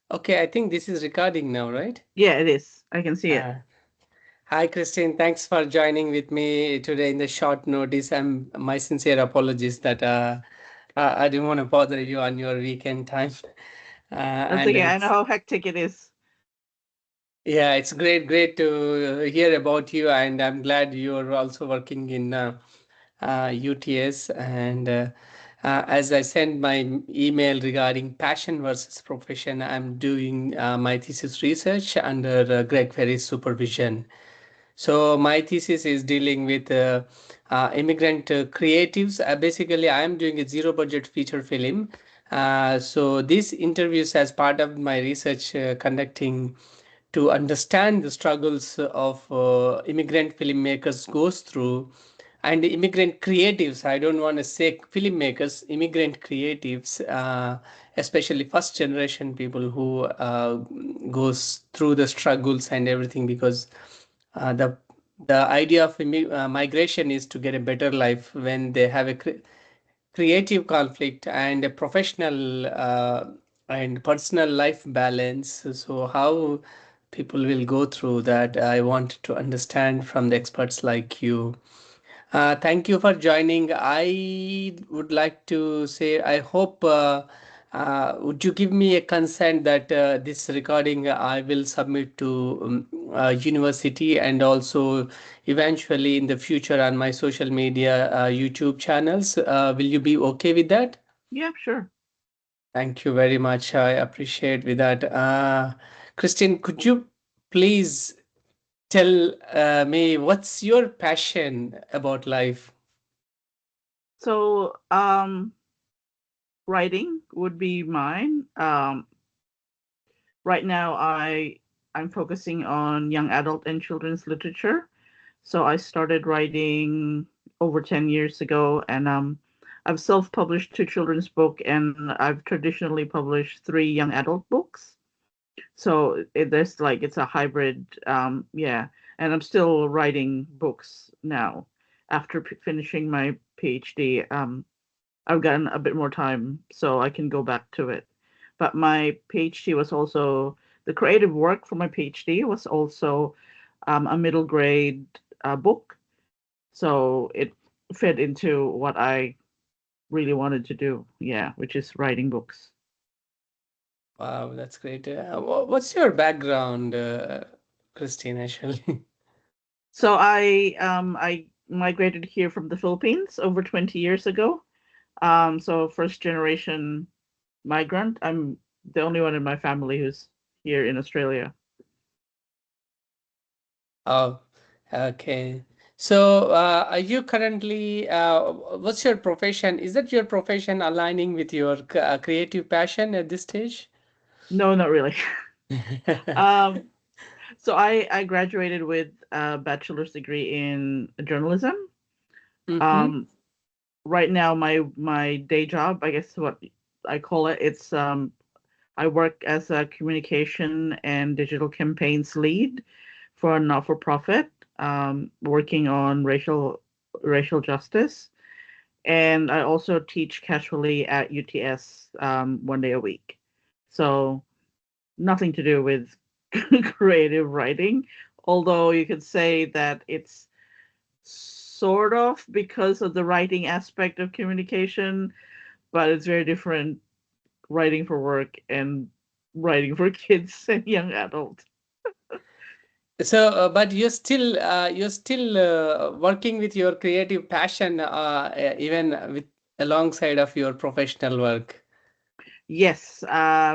Okay, I think this is recording now, right? Yeah, it is. I can see it. Uh, Hi, Kristyn. Thanks for joining with me today in the short notice. My sincere apologies that I didn't want to bother you on your weekend time. That's And okay. I know it's how hectic it is. Yeah, it's great to hear about you, and I'm glad you're also working in UTS. And as I sent my email regarding passion versus profession, I'm doing my thesis research under Greg Ferry's supervision. So my thesis is dealing with immigrant creatives. Basically, I am doing a zero budget feature film. So these interviews as part of my research conducting to understand the struggles of immigrant filmmakers goes through, and immigrant creatives, I don't want to say filmmakers, immigrant creatives, especially first generation people who goes through the struggles and everything, because uh, the the idea of migration is to get a better life when they have a creative conflict and a professional and personal life balance. So how people will go through that, I want to understand from the experts like you. Thank you for joining. I would like to say, I hope, would you give me a consent that this recording I will submit to university, and also eventually in the future on my social media, YouTube channels? Will you be okay with that? Yeah, sure. Thank you very much. I appreciate with that. Kristyn, could you please tell me what's your passion about life? So, writing would be mine. Right now, I'm focusing on young adult and children's literature. So I started writing over 10 years ago, and I've self-published two children's book, and I've traditionally published three young adult books. So there's like it's a hybrid, yeah. And I'm still writing books now after finishing my PhD. I've gotten a bit more time, so I can go back to it. But my PhD was also the creative work for my PhD was also a middle grade book, so it fit into what I really wanted to do. Yeah, which is writing books. Wow, that's great. What's your background, Christine, actually? So I migrated here from the Philippines over 20 years ago. So first generation migrant. I'm the only one in my family who's here in Australia. Oh, okay. So, are you currently, what's your profession? Is that your profession aligning with your creative passion at this stage? No, not really. um, so I graduated with a bachelor's degree in journalism. Mm-hmm. Um, right now, my day job, I guess what I call it, it's I work as a communication and digital campaigns lead for a not-for-profit, working on racial justice, and I also teach casually at UTS 1 day a week. So nothing to do with creative writing, although you could say that it's sort of because of the writing aspect of communication, but it's very different writing for work and writing for kids and young adults. So, but you're still working with your creative passion, even with alongside of your professional work. Yes,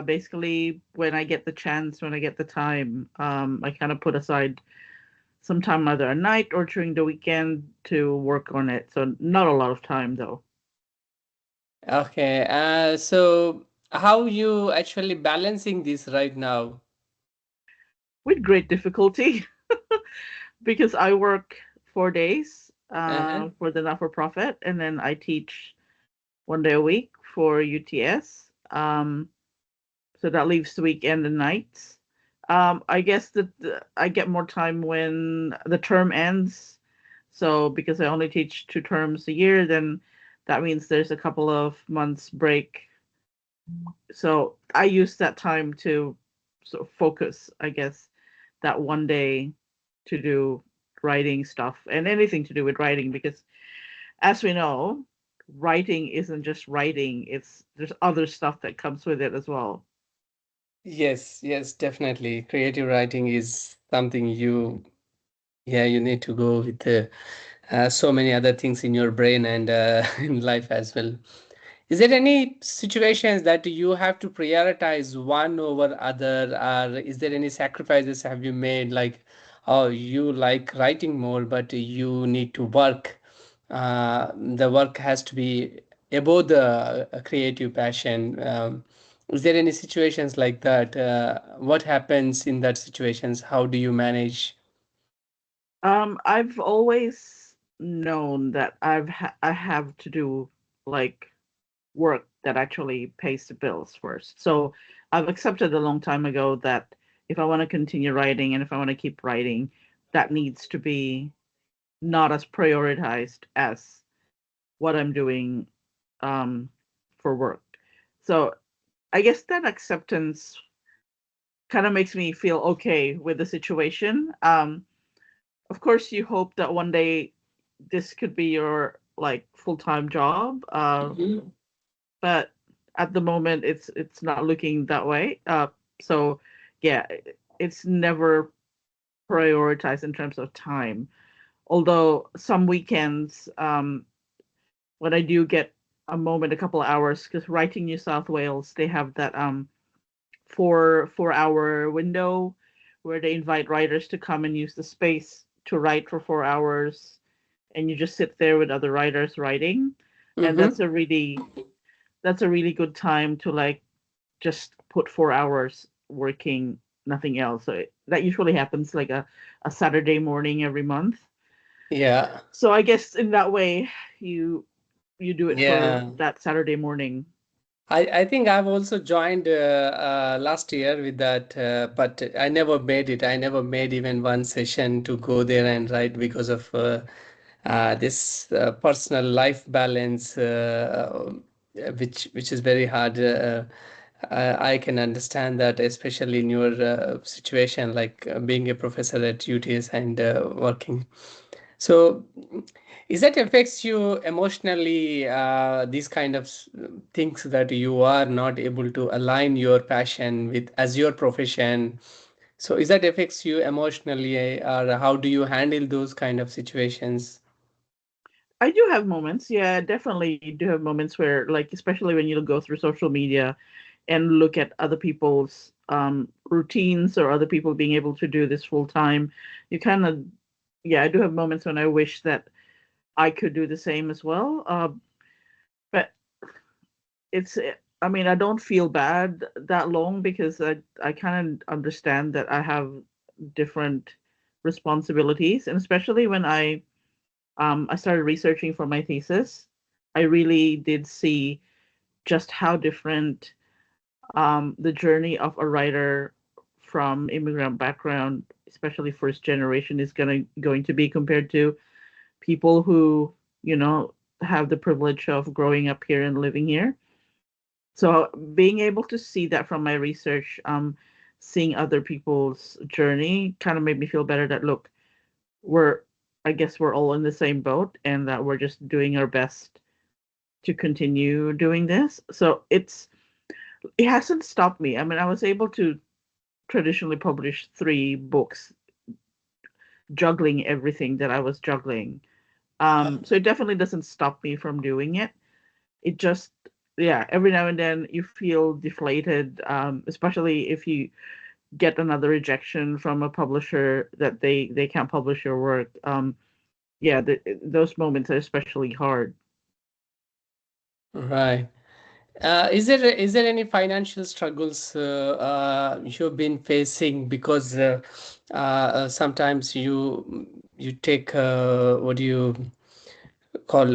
basically, when I get the chance, when I get the time, I kind of put aside some time either at night or during the weekend to work on it. So not a lot of time though. Okay. So how you actually balancing this right now? With great difficulty because I work 4 days Uh-huh. for the not for profit, and then I teach 1 day a week for UTS. So that leaves the weekend and nights. I guess that I get more time when the term ends. So because I only teach two terms a year, then that means there's a couple of months break. So I use that time to sort of focus, I guess, that one day to do writing stuff and anything to do with writing, because as we know, writing isn't just writing, it's there's other stuff that comes with it as well. Yes, yes, definitely. Creative writing is something yeah, you need to go with so many other things in your brain and in life as well. Is there any situations that you have to prioritize one over other, or is there any sacrifices have you made? Like, oh, you like writing more, but you need to work. The work has to be above the creative passion. Is there any situations like that? What happens in that situations? How do you manage? I've always known that I have to do like work that actually pays the bills first. So I've accepted a long time ago that if I want to continue writing and if I want to keep writing, that needs to be not as prioritized as what I'm doing um, for work. So I guess that acceptance kind of makes me feel okay with the situation. Of course, you hope that one day this could be your like full-time job, Mhm. but at the moment it's not looking that way. So yeah, it's never prioritized in terms of time. Although some weekends, when I do get a moment, a couple of hours, because Writing New South Wales, they have that 4 hour window where they invite writers to come and use the space to write for 4 hours, and you just sit there with other writers writing, and Mm-hmm. that's a really good time to like just put 4 hours working, nothing else. So that usually happens like a Saturday morning every month. Yeah. So I guess in that way, you you do it for Yeah. that Saturday morning. I think I've also joined last year with that, but I never made it. I never made even one session to go there and write because of this personal life balance, which is very hard. I can understand that, especially in your situation, like being a professor at UTS and working. So, is that affects you emotionally? These kind of things that you are not able to align your passion with as your profession. So, is that affects you emotionally, or how do you handle those kind of situations? I do have moments, yeah, definitely do have moments where, like, especially when you go through social media and look at other people's routines or other people being able to do this full time, you kind of, yeah, I do have moments when I wish that I could do the same as well. But it's, I mean, I don't feel bad that long because I kind of understand that I have different responsibilities, and especially when I started researching for my thesis, I really did see just how different the journey of a writer from immigrant background, especially first generation, is going to be compared to people who you know have the privilege of growing up here and living here. So being able to see that from my research, seeing other people's journey kind of made me feel better that look, we're I guess we're all in the same boat and that we're just doing our best to continue doing this. So it hasn't stopped me. I mean, I was able to traditionally publish 3 books, juggling everything that I was juggling. So it definitely doesn't stop me from doing it. It just, yeah, every now and then you feel deflated, especially if you get another rejection from a publisher that they can't publish your work. Yeah, those moments are especially hard. Right. Is there any financial struggles you've been facing because sometimes you take what do you call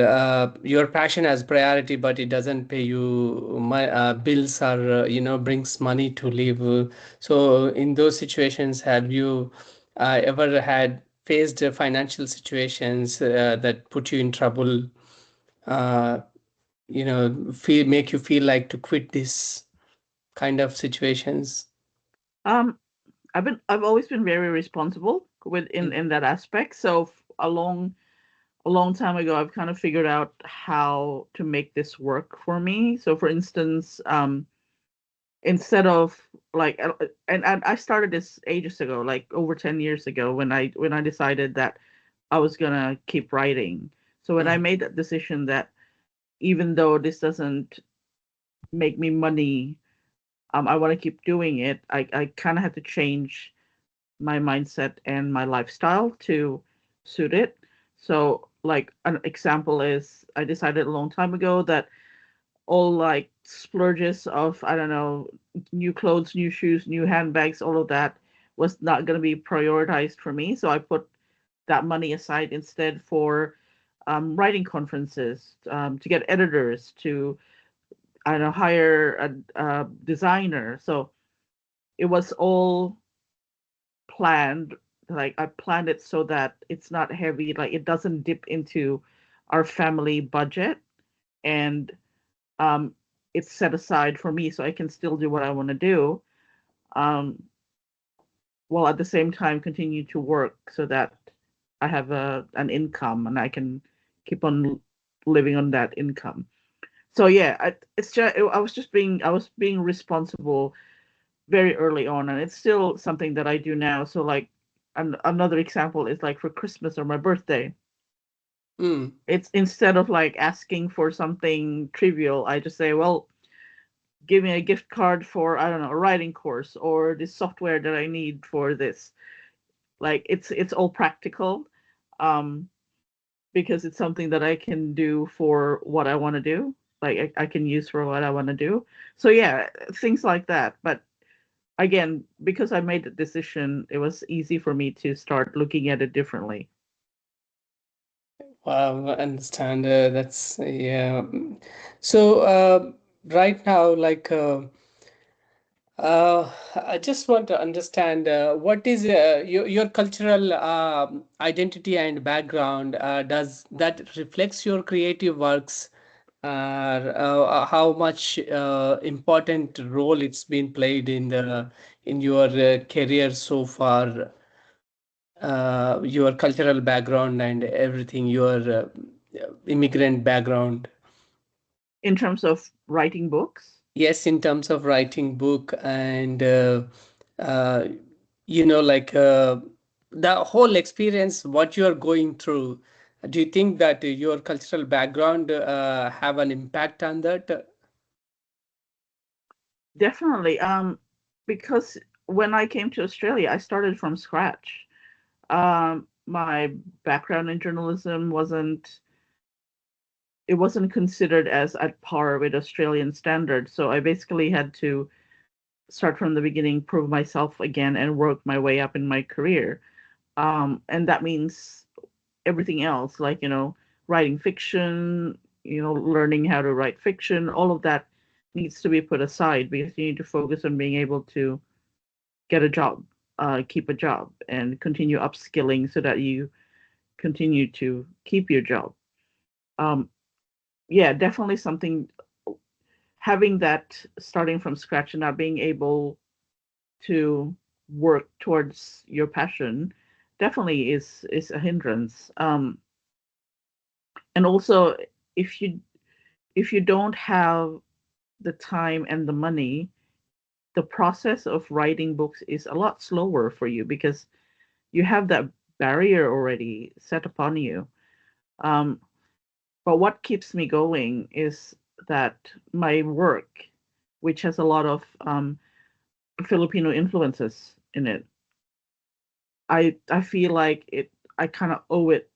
your passion as priority, but it doesn't pay you my bills or brings money to live. So in those situations, have you ever had faced financial situations that put you in trouble? Uh, feel make you feel like to quit this kind of situations? Um, I've always been very responsible with in that aspect. So a long time ago, I've kind of figured out how to make this work for me. So, for instance, instead of like, and I started this ages ago, like over 10 years ago, when I decided that I was gonna keep writing. So when I Mm. made that decision that even though this doesn't make me money, I want to keep doing it. I kind of had to change my mindset and my lifestyle to suit it. So, like an example is, I decided a long time ago that all like splurges of, I don't know, new clothes, new shoes, new handbags, all of that was not going to be prioritized for me. So I put that money aside instead for writing conferences, to get editors, to, I don't know, hire a designer. So it was all planned. Like I planned it so that it's not heavy, like it doesn't dip into our family budget, and um, it's set aside for me so I can still do what I want to do, um, while at the same time continue to work so that I have an income and I can keep on living on that income. So yeah, it's just I was being responsible very early on, and it's still something that I do now. So like, another example is like for Christmas or my birthday, Mm. it's instead of like asking for something trivial, I just say, well, give me a gift card for, I don't know, a writing course or this software that I need for this. Like it's all practical, um, because it's something that I can do for what I want to do. Like I can use for what I want to do. So yeah, things like that. But again, because I made the decision, it was easy for me to start looking at it differently. Wow, I understand. That's yeah. So right now, like. I just want to understand what is your cultural identity and background. Does that reflects your creative works? How much important role it's been played in your career so far? Your cultural background and everything, your immigrant background. In terms of writing books, Yes, in terms of writing book and uh, like the whole experience, what you are going through. Do you think that your cultural background have an impact on that? definitely. Because when I came to Australia, I started from scratch. My background in journalism wasn't considered as at par with Australian standards. So I basically had to start from the beginning, prove myself again, and work my way up in my career. And that means everything else, like, writing fiction, learning how to write fiction, all of that needs to be put aside because you need to focus on being able to get a job, keep a job, and continue upskilling so that you continue to keep your job. Um, yeah, definitely something, having that starting from scratch and not being able to work towards your passion definitely is a hindrance. And also, if you don't have the time and the money, the process of writing books is a lot slower for you because you have that barrier already set upon you. Um, but what keeps me going is that my work, which has a lot of Filipino influences in it, I feel like I kind of owe it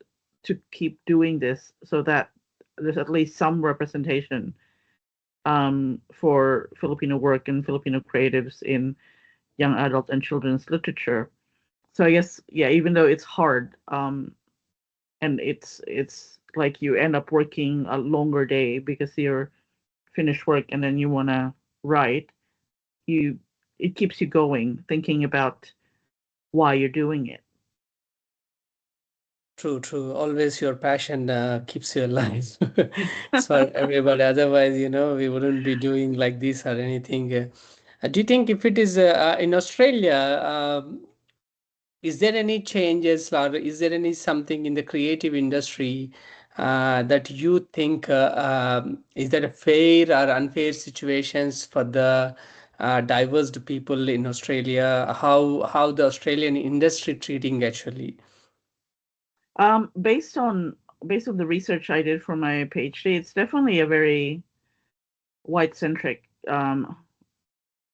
to keep doing this so that there's at least some representation, for Filipino work and Filipino creatives in young adult and children's literature. So I guess, yeah, even though it's hard, and it's like you end up working a longer day because you're finished work and then you want to write, you it keeps you going, thinking about why you're doing it. True, true. Always your passion keeps you alive. It's for everybody. Otherwise, we wouldn't be doing like this or anything. Do you think if it is in Australia, is there any changes or is there any something in the creative industry that you think is that a fair or unfair situations for the diverse people in Australia? How the Australian industry treating actually? Based on the research I did for my PhD, it's definitely a very white centric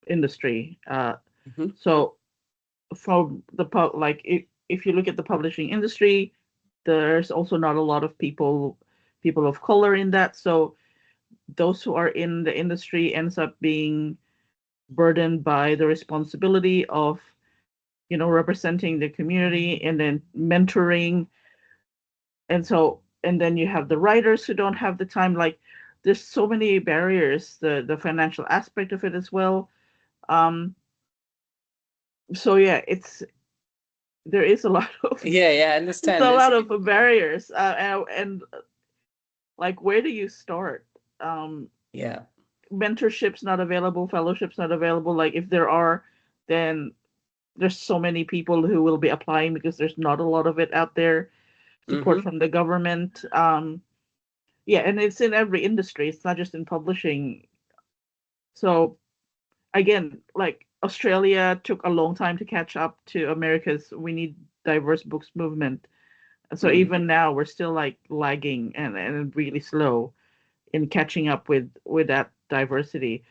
industry. Hmm. So from the like if you look at the publishing industry, there's also not a lot of people of color in that. So those who are in the industry ends up being burdened by the responsibility of representing the community and then mentoring. And then you have the writers who don't have the time. Like there's so many barriers, the financial aspect of it as well. um so yeah, there is a lot of Yeah, yeah, I it's understand a this. lot of barriers, and like where do you start? um Yeah. Mentorships not available, fellowships not available. Like if there are, then there's so many people who will be applying because there's not a lot of it out there. Support Mm-hmm. from the government. Yeah, and it's in every industry, it's not just in publishing. So again, like Australia took a long time to catch up to America's we need diverse books movement. So Mm. even now we're still like lagging and really slow in catching up with that diversity.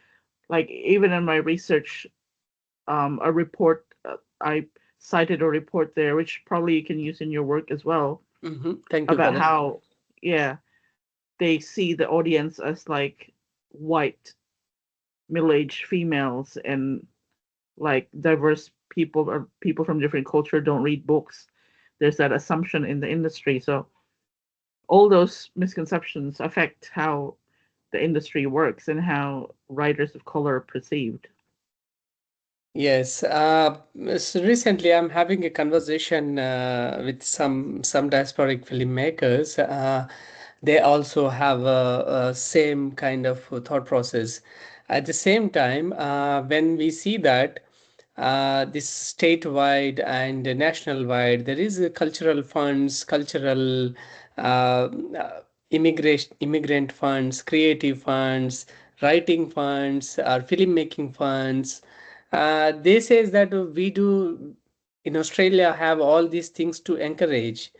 Like even in my research, a report, I cited a report there, which probably you can use in your work as well, Mm-hmm. Thank you for about that. how, yeah, they see the audience as like white middle-aged females, and like diverse people or people from different culture don't read books. There's that assumption in the industry. So all those misconceptions affect how the industry works and how writers of color are perceived. Yes. So recently, I'm having a conversation with some diasporic filmmakers. They also have a same kind of thought process. At the same time, when we see that this statewide and national wide, there is a cultural funds, cultural immigrant funds, creative funds, writing funds, or filmmaking funds. They says that we do in Australia have all these things to encourage.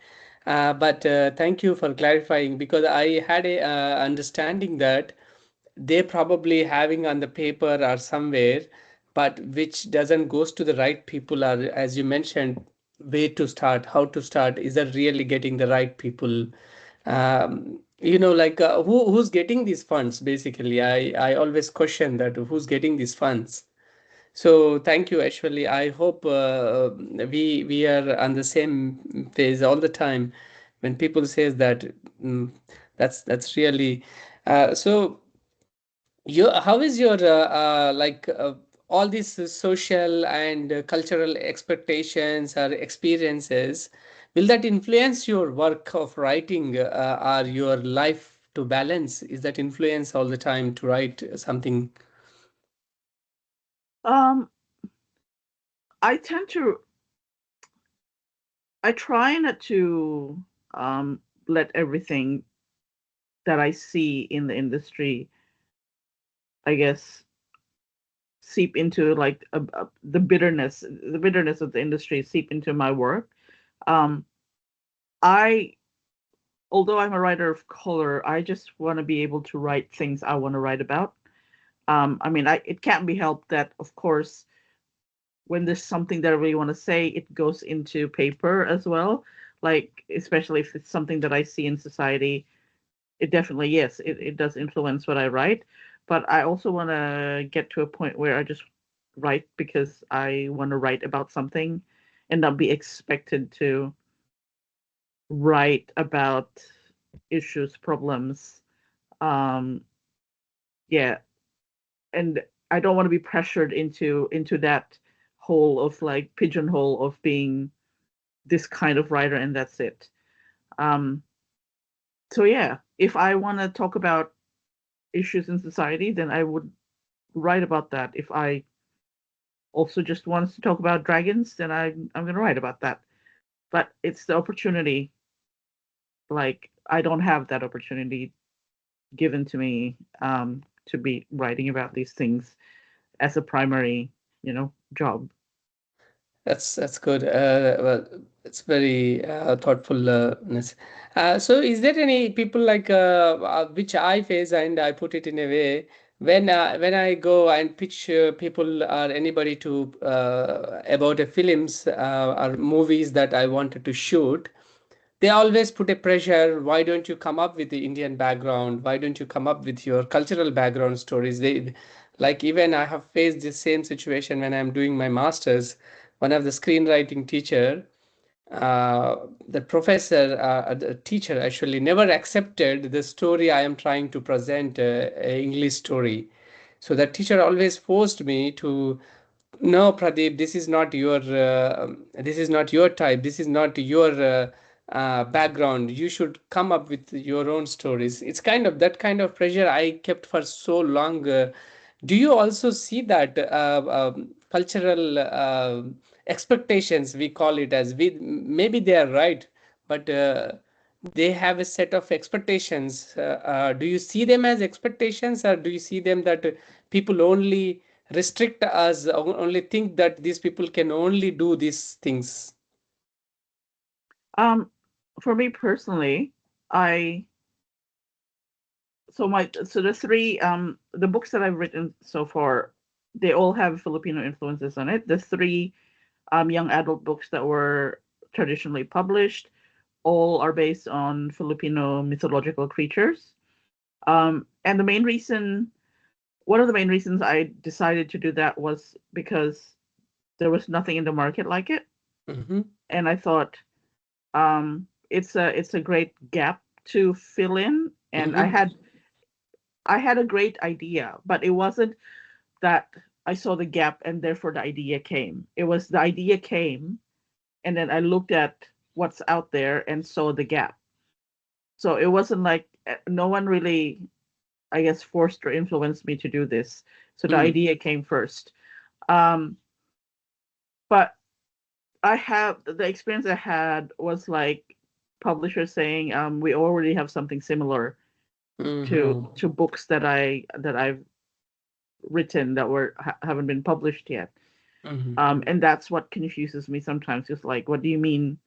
But thank you for clarifying because I had a understanding that they probably having on the paper or somewhere, but which doesn't goes to the right people, or as you mentioned, where to start, how to start, is that really getting the right people? Like who's getting these funds basically? I always question that who's getting these funds. So thank you, actually. I hope we are on the same phase all the time. When people says that, mm, that's really so. How is your all these social and cultural expectations or experiences? Will that influence your work of writing or your life to balance? Is that influence all the time to write something? Um, I tend to, I try not to let everything that I see in the industry, I guess, seep into like the bitterness of the industry seep into my work. Um, I, although I'm a writer of color, I just want to be able to write things I want to write about. I mean, it can't be helped that, of course, when there's something that I really want to say, it goes into paper as well. Like, especially if it's something that I see in society, it definitely, yes, it does influence what I write. But I also want to get to a point where I just write because I want to write about something and not be expected to write about issues, problems. Um, yeah, and I don't want to be pressured into that hole of like pigeonhole of being this kind of writer and that's it. Um, so yeah, if I want to talk about issues in society, then I would write about that. If I also just wants to talk about dragons, then I'm going to write about that. But it's the opportunity. Like I don't have that opportunity given to me to be writing about these things as a primary, job. That's good. Well, it's very thoughtfulness. So, is there any people like which I face, and I put it in a way when I go and pitch people or anybody to about a films or movies that I wanted to shoot, they always put a pressure. Why don't you come up with the Indian background? Why don't you come up with your cultural background stories? They like, even I have faced the same situation when I'm doing my masters. One of the screenwriting teacher, uh, the professor, the teacher actually never accepted the story I am trying to present, a English story. So that teacher always forced me to, no, Pradeep, this is not your type. This is not your background. You should come up with your own stories. It's kind of that kind of pressure I kept for so long. Do you also see that cultural expectations, we call it as, we maybe they are right, but they have a set of expectations. Do you see them as expectations, or do you see them that people only restrict us, only think that these people can only do these things? Um, for me personally, I so the books that I've written so far, they all have Filipino influences on it. The three young adult books that were traditionally published all are based on Filipino mythological creatures. And one of the main reasons I decided to do that was because there was nothing in the market like it, Mm-hmm. and I thought it's a great gap to fill in. And I Mm-hmm. had I had a great idea, but it wasn't that I saw the gap and therefore the idea came. It was the idea came, and then I looked at what's out there and saw the gap. So it wasn't like no one really, I guess, forced or influenced me to do this. So the Mm. idea came first. Um, but I have the experience I had was like publishers saying, we already have something similar Mm-hmm. to books that I've written that haven't been published yet. Mm-hmm. And that's what confuses me sometimes. Just like, what do you mean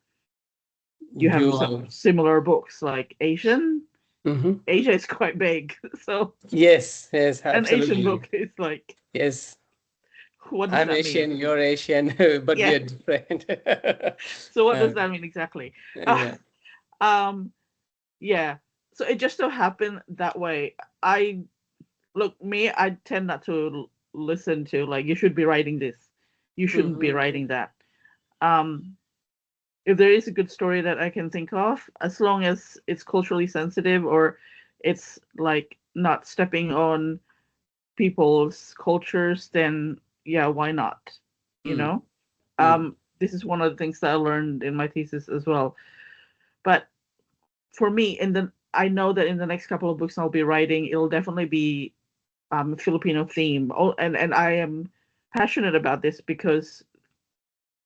you have You some are. similar books? Like Asian? Mm-hmm. Asia is quite big, so Yes, yes, an Asian absolutely. book is like, Yes, what does I'm that mean? Asian, you're Asian, but we Yeah. are different. So what Uh, does that mean exactly? Uh, yeah. um, yeah. So it just so happened that way. I look me. I tend not to listen to like you should be writing this. You shouldn't be Mm-hmm. writing that. Um, if there is a good story that I can think of, as long as it's culturally sensitive or it's like not stepping on people's cultures, then yeah, why not? You Mm. know? Mm. This is one of the things that I learned in my thesis as well. But for me, I know that in the next couple of books I'll be writing, it'll definitely be Filipino theme. Oh, and I am passionate about this because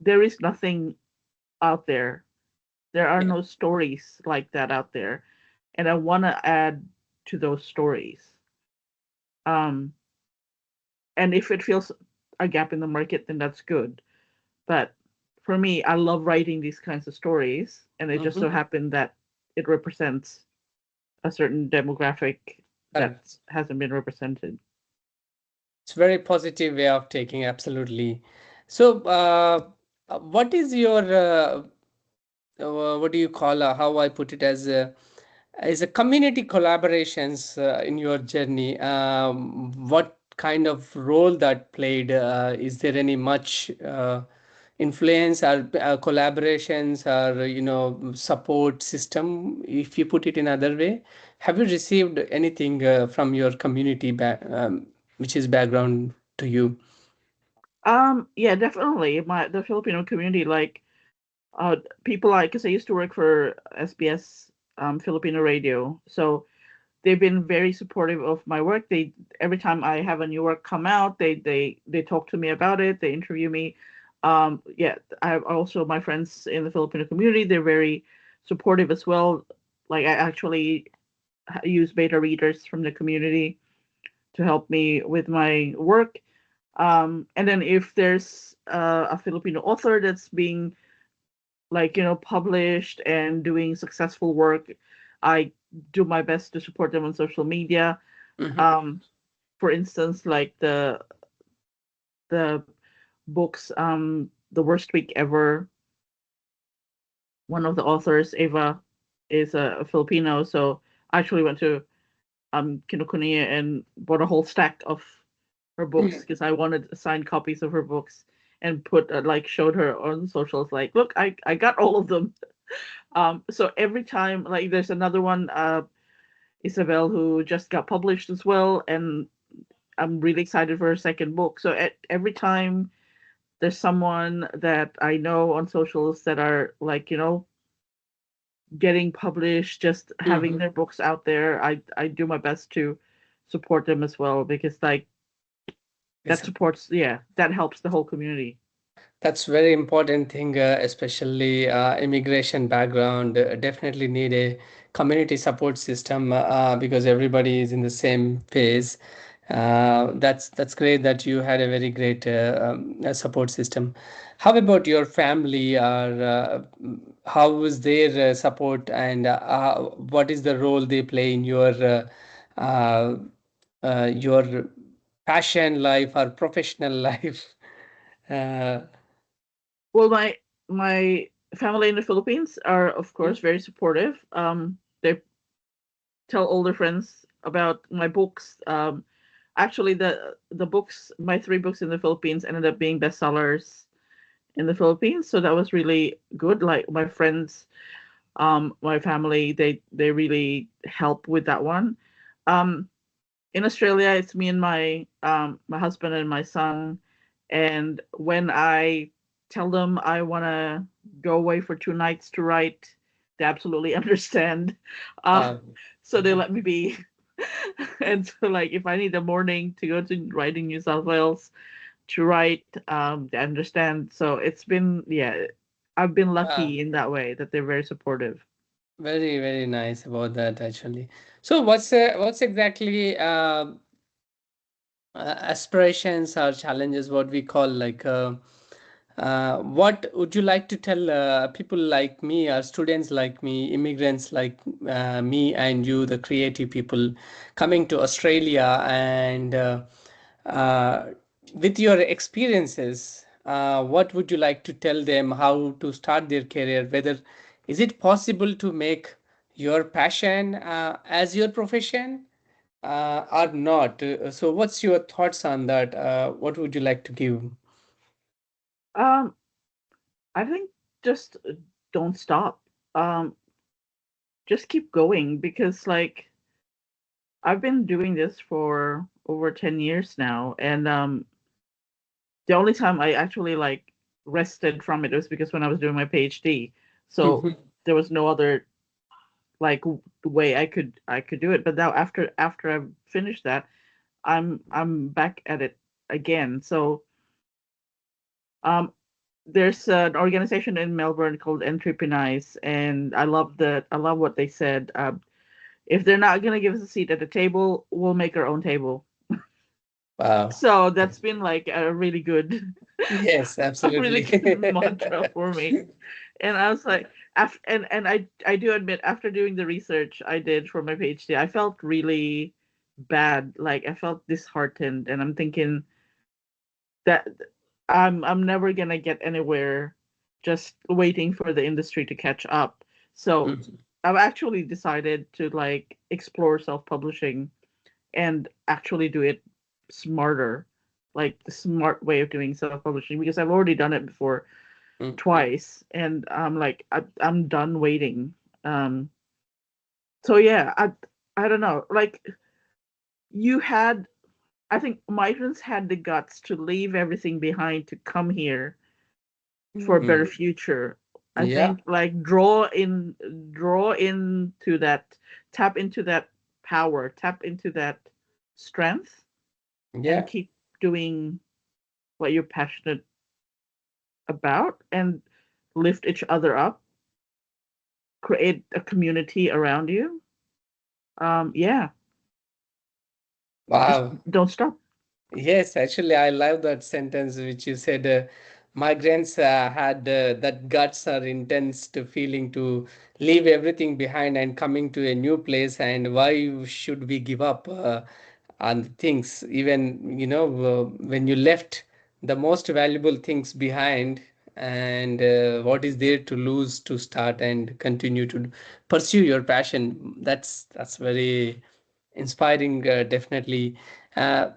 there is nothing out there. There are Yeah. no stories like that out there, and I want to add to those stories. Um, and if it feels a gap in the market, then that's good. But for me, I love writing these kinds of stories, and it just Mm-hmm. so happened that it represents a certain demographic that Correct. hasn't been represented. It's very positive way of taking, absolutely. So, what is your what do you call, how I put it, as a community collaborations in your journey? What kind of role that played? Is there any much influence or collaborations or support system, if you put it in other way? Have you received anything from your community which is background to you? Yeah, definitely. The Filipino community, like people like, because I used to work for SBS Filipino radio, so they've been very supportive of my work. They every time I have a new work come out, they talk to me about it. They interview me. Yeah, I have also my friends in the Filipino community. They're very supportive as well. Like I actually use beta readers from the community to help me with my work. And then if there's a Filipino author that's being like published and doing successful work, I do my best to support them on social media. Mm-hmm. um for instance, like the books, The Worst Week Ever, one of the authors, Ava, is a Filipino, so I actually went to Kinokuniya and bought a whole stack of her books because I wanted signed copies of her books, and put like showed her on socials like, look, I got all of them. So every time, like, there's another one, Isabel, who just got published as well, and I'm really excited for her second book. So every time there's someone that I know on socials that are like, getting published, just having Mm-hmm. their books out there, I do my best to support them as well, because like that Yes. supports, yeah, that helps the whole community. That's very important thing, especially immigration background. Definitely need a community support system because everybody is in the same phase. That's great that you had a very great support system. How about your family? Or how was their support, and what is the role they play in uh, your passion life or professional life? Uh, Well, my family in the Philippines are, of course, very supportive. They tell older friends about my books. Actually, the books, my three books in the Philippines, ended up being bestsellers in the Philippines, so that was really good. Like my friends, my family, they really help with that one. Um, in Australia, it's me and my husband and my son. And when I tell them I want to go away for 2 nights to write, they absolutely understand. Uh, uh, so they let me be. And so, like, if I need a morning to go to writing New South Wales to write, they understand. So it's been, yeah, I've been uh, lucky in that way that they're very supportive. very, very nice about that actually. So what's exactly aspirations or challenges, what we call like what would you like to tell people like me or students like me, immigrants like me and you, the creative people coming to Australia, and uh, with your experiences, what would you like to tell them how to start their career? Whether is it possible to make your passion as your profession or not? So, what's your thoughts on that? What would you like to give? Um, I think just don't stop. Um, just keep going, because like I've been doing this for over 10 years now, and the only time I actually like rested from it was because when I was doing my PhD. So Mhm. there was no other like way I could do it. But now after I've finished that, I'm back at it again. So um there's an organization in Melbourne called Entrepreneurs, and I love what they said. If they're not gonna give us a seat at the table, we'll make our own table. Wow. So that's been like a really good, Yes, a really absolutely. good mantra for me. And I was like, and I do admit, after doing the research I did for my PhD, I felt really bad. Like I felt disheartened, and I'm thinking that I'm never gonna get anywhere just waiting for the industry to catch up. So Mhm. I've actually decided to like explore self-publishing and actually do it smarter, like the smart way of doing self-publishing, because I've already done it before Mhm. twice, and I'm like I'm done waiting. Um, so yeah, I don't know. Like you had, I think migrants had the guts to leave everything behind to come here for a better Mhm. future. I Yeah. think like draw into that, tap into that power, tap into that strength, and Yeah. keep doing what you're passionate about, and lift each other up, create a community around you. Yeah, just Wow. don't stop. Yes, actually, I love that sentence which you said. Migrants had that guts or intense to feeling to leave everything behind and coming to a new place. And why should we give up on the things? Even when you left the most valuable things behind, and what is there to lose to start and continue to pursue your passion? That's very inspiring, definitely. Uh,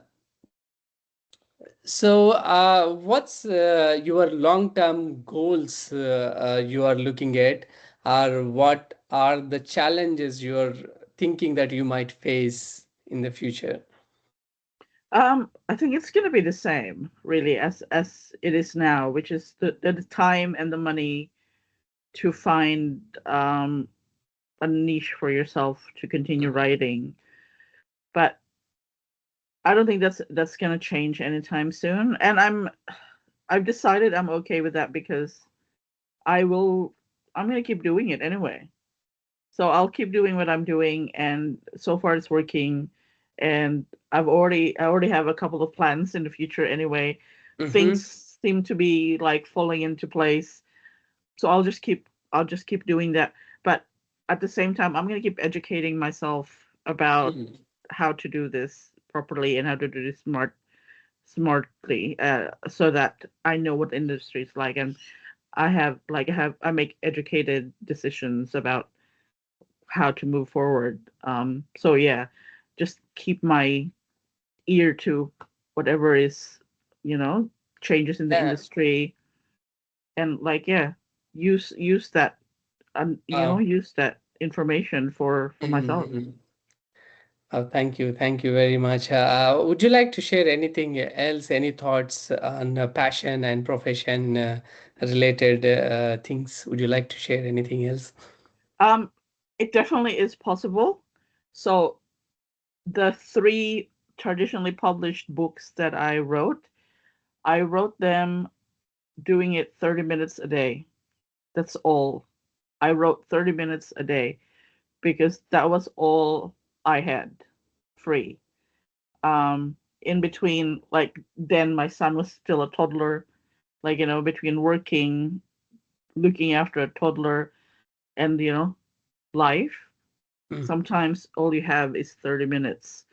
so, what's your long-term goals you are looking at, or what are the challenges you're thinking that you might face in the future? I think it's going to be the same, really, as it is now, which is the time and the money to find a niche for yourself to continue Mhm. writing. But I don't think that's going to change anytime soon. And I've decided I'm okay with that because I will I'm going to keep doing it anyway. So I'll keep doing what I'm doing, and so far it's working. And I already have a couple of plans in the future anyway. Mm-hmm. Things seem to be like falling into place. So I'll just keep doing that. But at the same time, I'm going to keep educating myself about Mm-hmm. how to do this properly and how to do this smartly, so that I know what the industry is like, and I make educated decisions about how to move forward. So yeah, just keep my ear to whatever is, you know, changes in the Yeah. industry, and yeah, use that, Wow. use that information for myself. Mm-hmm. Oh, thank you very much. Would you like to share anything else, any thoughts on passion and profession related things? Would you like to share anything else? Um, it definitely is possible. So the three traditionally published books that I wrote them doing it 30 minutes a day. That's all. I wrote 30 minutes a day because that was all I had free. In between, then my son was still a toddler, between working, looking after a toddler, and, life. Mm. Sometimes all you have is 30 minutes.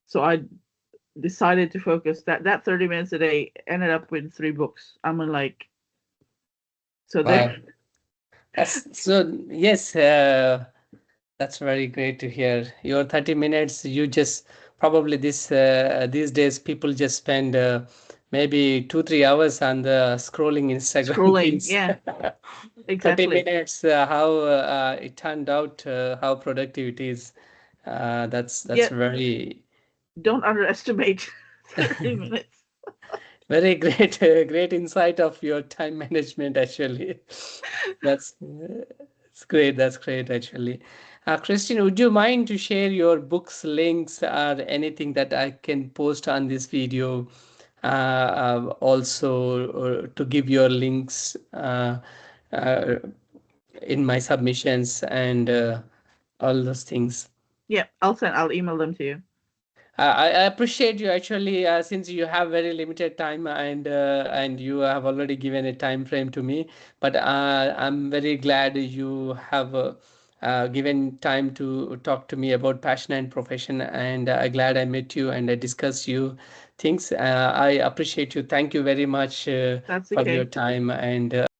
So I decided to focus that 30 minutes a day ended up with three books. I'm like, so there. Wow. That's so, yes, that's very great to hear. Your 30 minutes, you just probably these days people just spend maybe 2-3 hours on the scrolling Instagram Scrolling. feeds. Yeah, 30 exactly. minutes, how it turned out, how productive it is. That's Yet very don't underestimate 30 minutes. very great, great insight of your time management, actually. That's great. That's great, actually. Kristyn, would you mind to share your books, links, or anything that I can post on this video? Also, to give your links uh, in my submissions and all those things. Yeah, I'll email them to you. I appreciate you actually, since you have very limited time and you have already given a time frame to me. But I'm very glad you have given time to talk to me about passion and profession. And I'm glad I met you and I discussed you things. I appreciate you. Thank you very much That's for your okay. time and